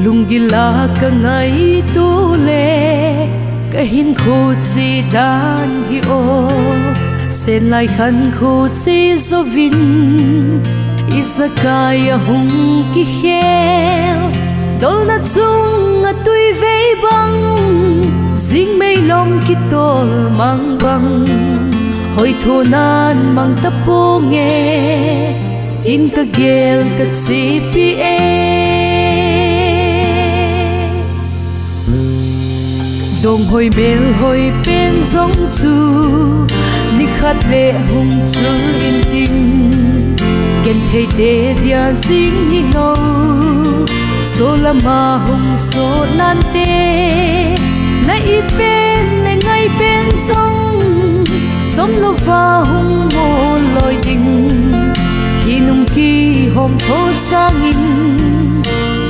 Lunggila ka ngay tule kahin khu chi dan hi o sen lai khan khu chi zovin isakaya hung ki khel dol na chung a tui vei bang zing mei long ki tol mang bang hoi tho nan mang tapo nge tin ka gel ka chi pi e dong hoi bel hoi pen zong chu ni khat le hung chu in ting ken thei te dia sing ni no so lama hung so nan te na it pen le ngai pen song som lo va hung mo loi ding thi nung ki hom tho sang in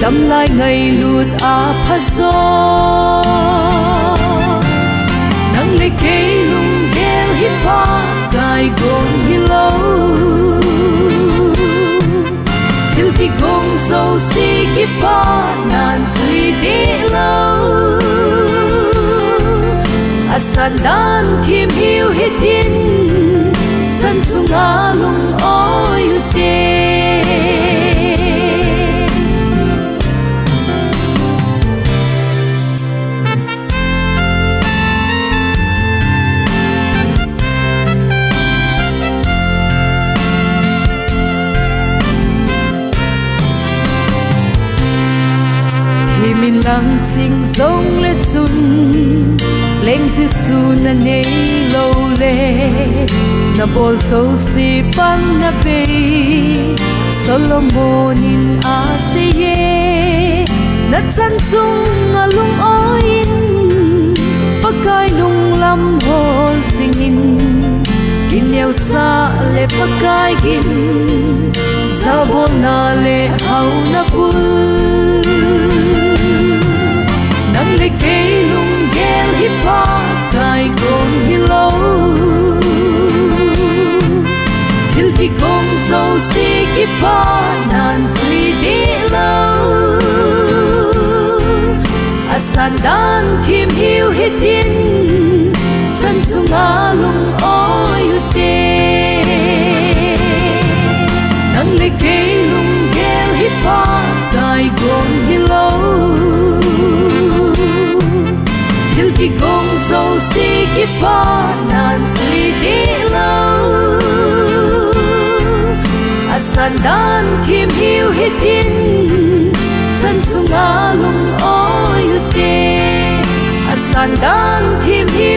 tâm lai ngày lụt a pha gió nắng lấy cây lung đeo hip hop cài gom hi lâu til ki gom dâu si ki pa nan suy đi lâu asan dan thim hiu hit tin san sung a lung oi te min lang ching sông le chun leng si su na nei lo le na bol so si pan na be Solomon in a se ye na chan chung a lung oin pakai nung lam hol singin kinyau sa le pakai gin sabon na le hau na pul nang le cây lung gel hip hop cài gom hi lâu til ki gom dâu si ki pa nan suy đi lâu asan dan thim hiu hit tin san sung a lung oi te nang le cây lung gel hip hop cài gom hi lâu ki gom dâu si ki pa nan suy đi lâu asan dan thim hiu hit tin san sung a lung oi te asan dan thim hiu